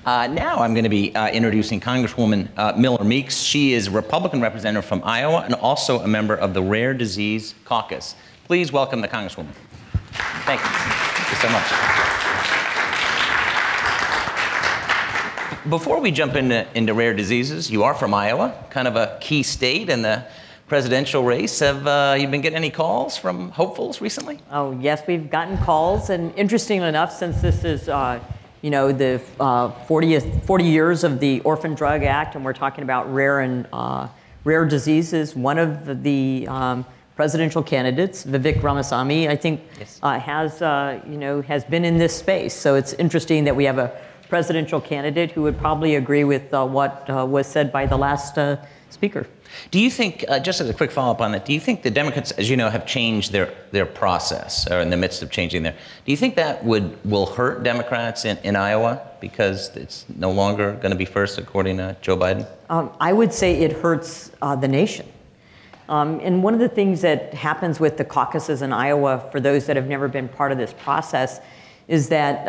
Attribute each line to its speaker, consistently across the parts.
Speaker 1: Now I'm going to be introducing Congresswoman Miller-Meeks. She is a Republican representative from Iowa and also a member of the Rare Disease Caucus. Please welcome the Congresswoman. Thank you. Thank you so much. Before we jump into rare diseases, you are from Iowa, kind of a key state in the presidential race. Have you been getting any calls from hopefuls recently?
Speaker 2: Oh, yes, we've gotten calls. And interestingly enough, since this is, you know, the 40 years of the Orphan Drug Act, and we're talking about rare diseases, one of the presidential candidates, Vivek Ramaswamy, I think,
Speaker 1: yes,
Speaker 2: has been in this space. So it's interesting that we have a presidential candidate who would probably agree with what was said by the last speaker.
Speaker 1: Do you think, just as a quick follow-up on that, do you think the Democrats, as you know, have changed their process, or in the midst of changing do you think that will hurt Democrats in Iowa because it's no longer going to be first according to Joe Biden?
Speaker 2: I would say it hurts the nation. And one of the things that happens with the caucuses in Iowa, for those that have never been part of this process, is that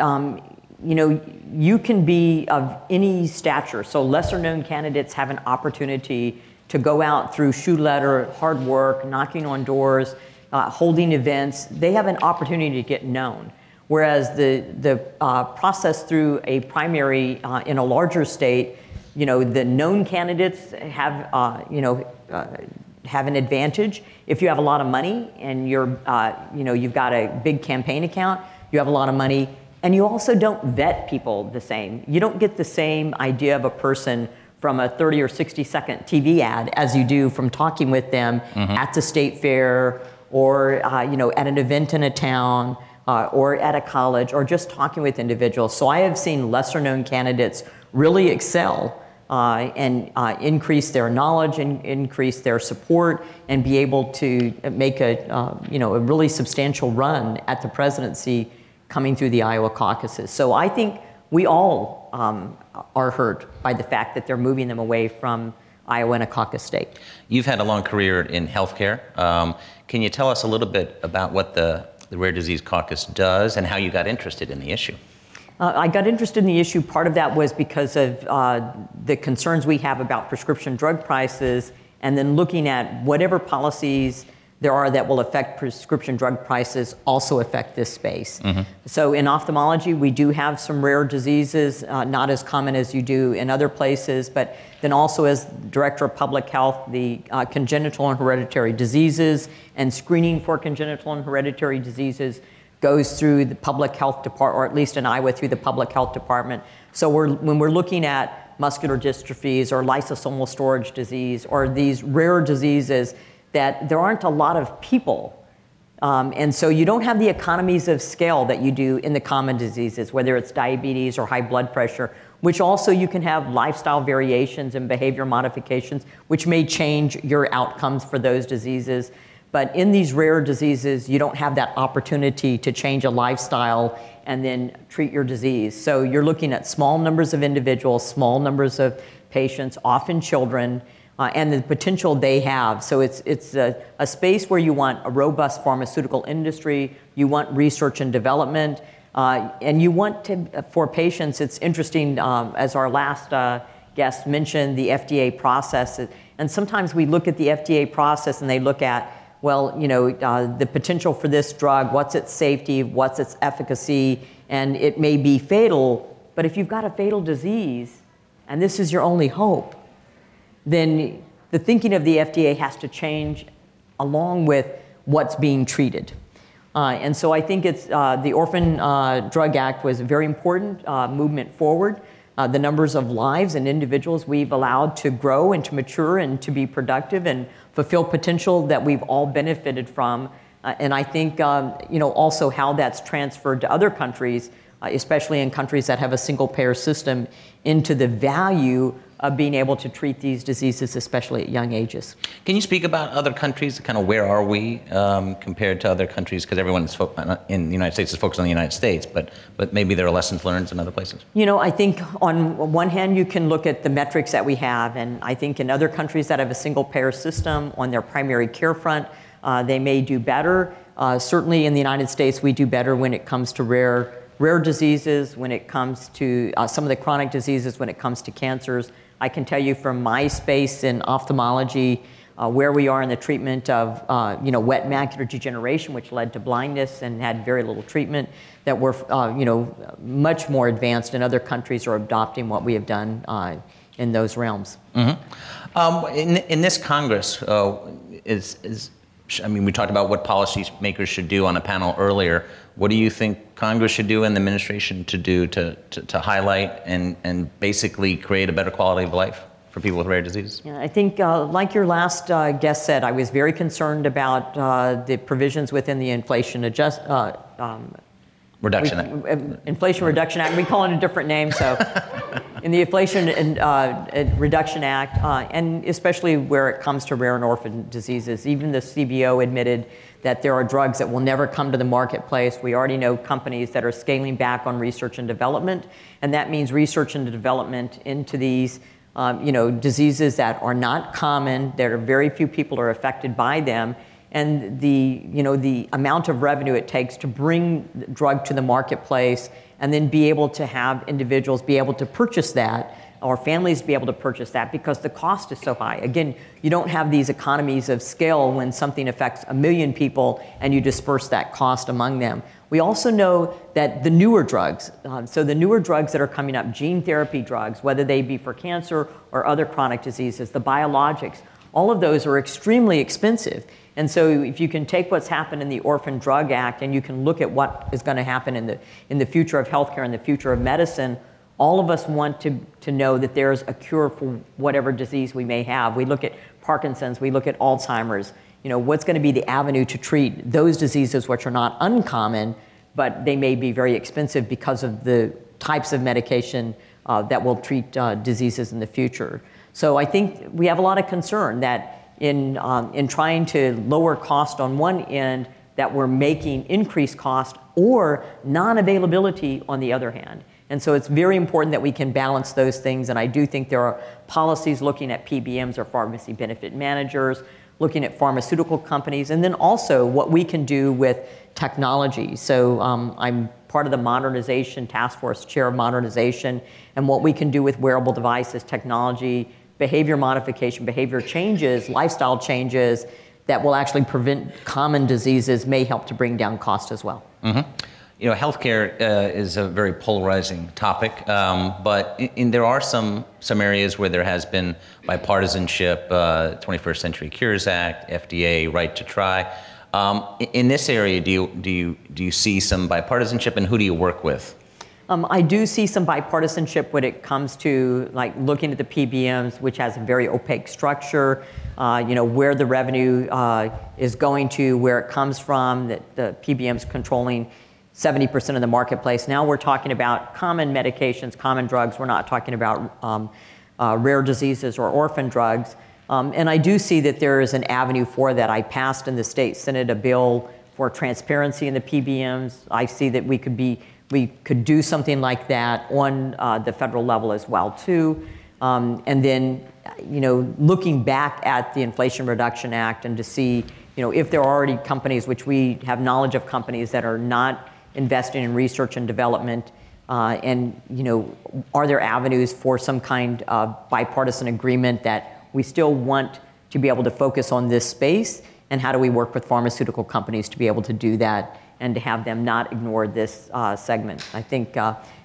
Speaker 2: you know, you can be of any stature. So lesser known candidates have an opportunity to go out through shoe leather, hard work, knocking on doors, holding events. They have an opportunity to get known. Whereas the process through a primary in a larger state, you know, the known candidates have, have an advantage. If you have a lot of money and you've got a big campaign account, you have a lot of money, and you also don't vet people the same. You don't get the same idea of a person from a 30 or 60-second TV ad as you do from talking with them at the state fair, or at an event in a town, or at a college, or just talking with individuals. So I have seen lesser-known candidates really excel and increase their knowledge and increase their support and be able to make a really substantial run at the presidency coming through the Iowa caucuses. So I think we all are hurt by the fact that they're moving them away from Iowa and a caucus state.
Speaker 1: You've had a long career in healthcare. Can you tell us a little bit about what the Rare Disease Caucus does and how you got interested in the issue?
Speaker 2: I got interested in the issue. Part of that was because of the concerns we have about prescription drug prices, and then looking at whatever policies there are that will affect prescription drug prices also affect this space. So in ophthalmology, we do have some rare diseases, not as common as you do in other places, but then also as Director of Public Health, the congenital and hereditary diseases and screening for congenital and hereditary diseases goes through the public health department, or at least in Iowa through the public health department. So when we're looking at muscular dystrophies or lysosomal storage disease or these rare diseases, that there aren't a lot of people. And so you don't have the economies of scale that you do in the common diseases, whether it's diabetes or high blood pressure, which also you can have lifestyle variations and behavior modifications, which may change your outcomes for those diseases. But in these rare diseases, you don't have that opportunity to change a lifestyle and then treat your disease. So you're looking at small numbers of individuals, small numbers of patients, often children, and the potential they have. So it's a space where you want a robust pharmaceutical industry, you want research and development, and you want to, for patients, it's interesting, as our last guest mentioned, the FDA process. And sometimes we look at the FDA process and they look at, well, the potential for this drug, what's its safety, what's its efficacy, and it may be fatal, but if you've got a fatal disease and this is your only hope, then the thinking of the FDA has to change along with what's being treated. And so I think it's the Orphan Drug Act was a very important movement forward. The numbers of lives and individuals we've allowed to grow and to mature and to be productive and fulfill potential that we've all benefited from. And I think also how that's transferred to other countries, especially in countries that have a single payer system, into the value of being able to treat these diseases, especially at young ages.
Speaker 1: Can you speak about other countries, kind of where are we compared to other countries? Because everyone in the United States is focused on the United States, but maybe there are lessons learned in other places.
Speaker 2: I think on one hand, you can look at the metrics that we have, and I think in other countries that have a single payer system on their primary care front, they may do better. Certainly in the United States, we do better when it comes to rare rare diseases, when it comes to some of the chronic diseases, when it comes to cancers. I can tell you from my space in ophthalmology, where we are in the treatment of wet macular degeneration, which led to blindness and had very little treatment, that we're much more advanced, and other countries are adopting what we have done in those realms.
Speaker 1: In this Congress, we talked about what policymakers should do on a panel earlier. What do you think Congress should do and the administration to do to highlight and basically create a better quality of life for people with rare diseases?
Speaker 2: Yeah, I think, like your last guest said, I was very concerned about the provisions within the Inflation Reduction Act. We call it a different name, so in the Inflation Reduction Act, and especially where it comes to rare and orphan diseases. Even the CBO admitted that there are drugs that will never come to the marketplace. We already know companies that are scaling back on research and development, and that means research and development into these diseases that are not common. There are very few people are affected by them. And the amount of revenue it takes to bring the drug to the marketplace and then be able to have individuals be able to purchase that, or families be able to purchase that, because the cost is so high. Again, you don't have these economies of scale when something affects 1 million people and you disperse that cost among them. We also know that the newer drugs, so the newer drugs that are coming up, gene therapy drugs, whether they be for cancer or other chronic diseases, the biologics, all of those are extremely expensive. And so if you can take what's happened in the Orphan Drug Act and you can look at what is going to happen in the future of healthcare and the future of medicine, all of us want to know that there's a cure for whatever disease we may have. We look at Parkinson's, we look at Alzheimer's. What's going to be the avenue to treat those diseases which are not uncommon, but they may be very expensive because of the types of medication that will treat diseases in the future. So I think we have a lot of concern that in trying to lower cost on one end, that we're making increased cost or non-availability on the other hand. And so it's very important that we can balance those things. And I do think there are policies looking at PBMs, or pharmacy benefit managers, looking at pharmaceutical companies, and then also what we can do with technology. So I'm part of the modernization task force, chair of modernization, and what we can do with wearable devices, technology, behavior modification, behavior changes, lifestyle changes that will actually prevent common diseases may help to bring down cost as well.
Speaker 1: Mm-hmm. Healthcare is a very polarizing topic, but there are some areas where there has been bipartisanship, 21st Century Cures Act, FDA, right to try. In this area, do you see some bipartisanship, and who do you work with?
Speaker 2: I do see some bipartisanship when it comes to looking at the PBMs, which has a very opaque structure, where the revenue is going to, where it comes from, that the PBMs controlling 70% of the marketplace. Now we're talking about common medications, common drugs. We're not talking about rare diseases or orphan drugs. And I do see that there is an avenue for that. I passed in the state Senate a bill for transparency in the PBMs. I see that we could do something like that on the federal level as well too. And then, looking back at the Inflation Reduction Act and to see, if there are already companies, which we have knowledge of companies that are not investing in research and development, and are there avenues for some kind of bipartisan agreement that we still want to be able to focus on this space, and how do we work with pharmaceutical companies to be able to do that and to have them not ignore this segment. I think,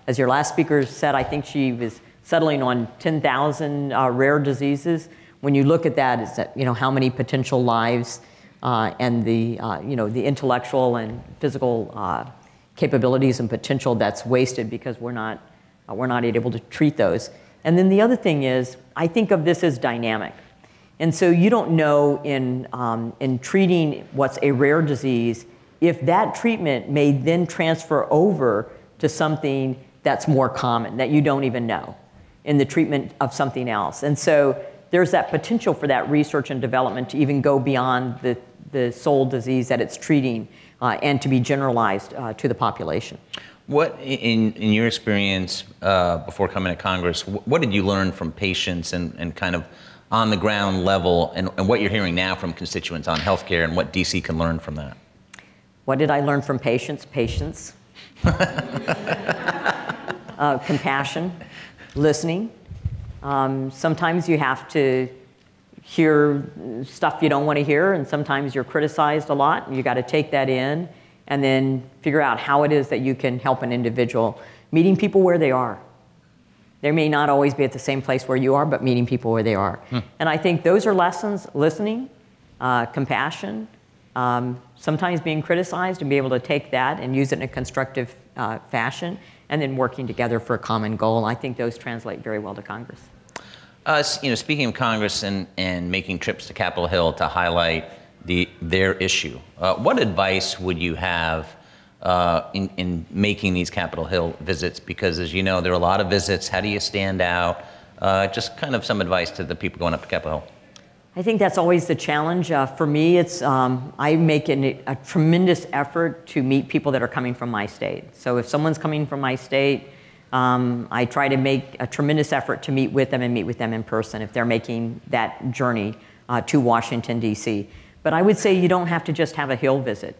Speaker 2: as your last speaker said, I think she was settling on 10,000 rare diseases. When you look at that, it's that, how many potential lives and the intellectual and physical capabilities and potential that's wasted because we're not able to treat those. And then the other thing is, I think of this as dynamic. And so you don't know in treating what's a rare disease, if that treatment may then transfer over to something that's more common, that you don't even know, in the treatment of something else. And so there's that potential for that research and development to even go beyond the sole disease that it's treating and to be generalized to the population.
Speaker 1: What, in your experience before coming to Congress, what did you learn from patients and kind of on the ground level, and what you're hearing now from constituents on healthcare, and what DC can learn from that?
Speaker 2: What did I learn from patients? Patience. Compassion, listening. Sometimes you have to hear stuff you don't want to hear, and sometimes you're criticized a lot, and you got to take that in and then figure out how it is that you can help an individual. Meeting people where they are. They may not always be at the same place where you are, but meeting people where they are. And I think those are lessons: listening, compassion, sometimes being criticized and be able to take that and use it in a constructive fashion, and then working together for a common goal. I think those translate very well to Congress.
Speaker 1: Speaking of Congress and making trips to Capitol Hill to highlight their issue, what advice would you have in making these Capitol Hill visits? Because as you know, there are a lot of visits. How do you stand out? Just kind of some advice to the people going up to Capitol Hill.
Speaker 2: I think that's always the challenge. For me, it's I make a tremendous effort to meet people that are coming from my state. So if someone's coming from my state, I try to make a tremendous effort to meet with them and meet with them in person if they're making that journey to Washington, D.C. But I would say you don't have to just have a Hill visit.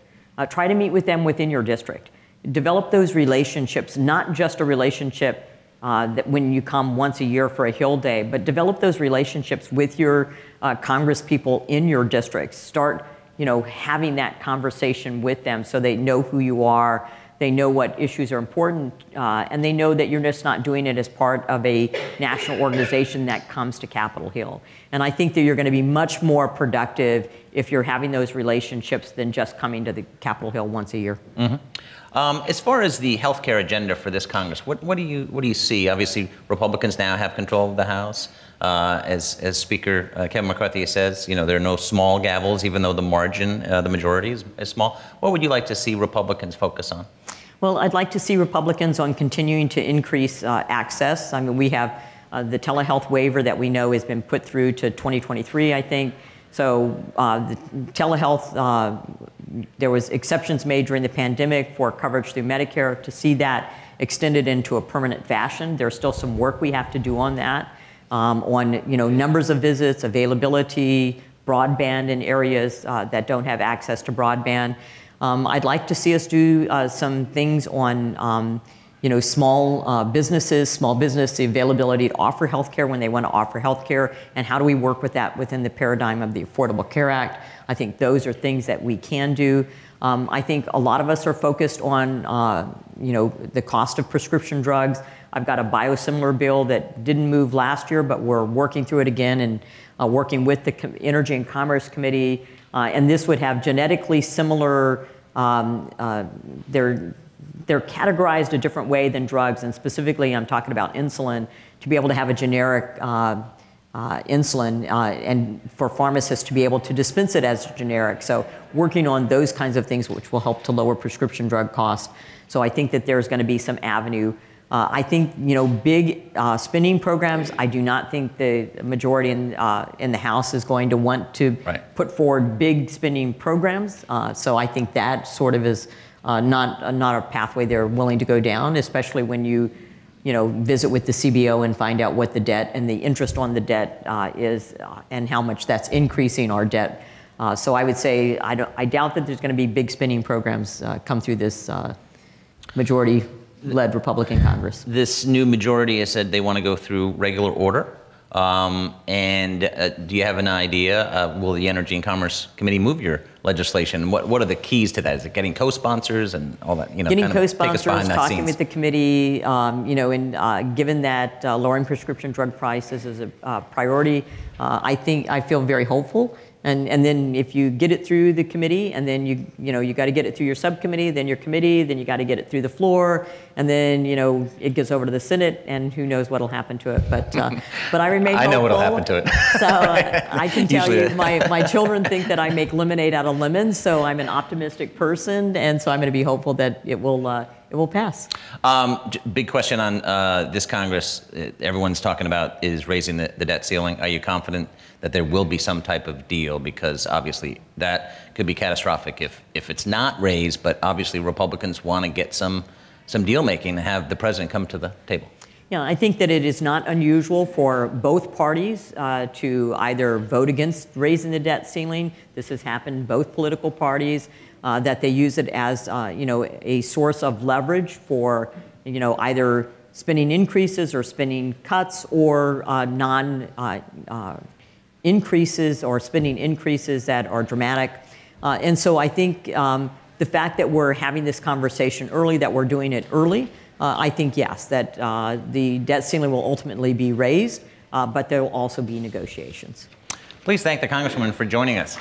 Speaker 2: Try to meet with them within your district. Develop those relationships, not just a relationship that when you come once a year for a Hill Day, but develop those relationships with your Congress people in your districts. Start, having that conversation with them so they know who you are, they know what issues are important, and they know that you're just not doing it as part of a national organization that comes to Capitol Hill. And I think that you're going to be much more productive if you're having those relationships than just coming to the Capitol Hill once a year.
Speaker 1: As far as the healthcare agenda for this Congress, what do you see? Obviously, Republicans now have control of the House. As Speaker Kevin McCarthy says, there are no small gavels, even though the margin, the majority is small. What would you like to see Republicans focus on?
Speaker 2: Well, I'd like to see Republicans on continuing to increase access. I mean, we have the telehealth waiver that we know has been put through to 2023, I think. So the telehealth, there was exceptions made during the pandemic for coverage through Medicare. To see that extended into a permanent fashion, there's still some work we have to do on that, on numbers of visits, availability, broadband in areas that don't have access to broadband. I'd like to see us do some things on small businesses, the availability to offer healthcare when they want to offer healthcare, and how do we work with that within the paradigm of the Affordable Care Act. I think those are things that we can do. I think a lot of us are focused on, the cost of prescription drugs. I've got a biosimilar bill that didn't move last year, but we're working through it again and working with the Energy and Commerce Committee. And this would have genetically similar, they're categorized a different way than drugs, and specifically I'm talking about insulin, to be able to have a generic insulin and for pharmacists to be able to dispense it as generic. So working on those kinds of things which will help to lower prescription drug costs. So I think that there's going to be some avenue. I think, big spending programs, I do not think the majority in the House is going to want to put forward big spending programs. So I think that sort of is not a pathway they're willing to go down, especially when you visit with the CBO and find out what the debt and the interest on the debt is and how much that's increasing our debt. So I would say I doubt that there's going to be big spending programs come through this majority-led Republican Congress.
Speaker 1: This new majority has said they want to go through regular order. Do you have an idea, will the Energy and Commerce Committee move your legislation? What are the keys to that? Is it getting co-sponsors and all that?
Speaker 2: Getting co-sponsors, talking with the committee, and given that lowering prescription drug prices is a priority, I feel very hopeful. And then if you get it through the committee, and then you got to get it through your subcommittee, then your committee, then you got to get it through the floor, and then it goes over to the Senate, and who knows what'll happen to it. But I remain hopeful.
Speaker 1: I know what'll happen to it.
Speaker 2: So I can tell you, my children think that I make lemonade out of lemons, so I'm an optimistic person, and so I'm going to be hopeful that it will pass.
Speaker 1: Big question on this Congress. Everyone's talking about is raising the debt ceiling. Are you confident that there will be some type of deal? Because obviously that could be catastrophic if it's not raised, but obviously Republicans want to get some deal making and have the president come to the table.
Speaker 2: Yeah, I think that it is not unusual for both parties to either vote against raising the debt ceiling. This has happened in both political parties, that they use it as a source of leverage for either spending increases or spending cuts, or increases or spending increases that are dramatic. And so I think the fact that we're having this conversation early, that we're doing it early, I think, yes, that the debt ceiling will ultimately be raised, but there will also be negotiations.
Speaker 1: Please thank the Congresswoman for joining us.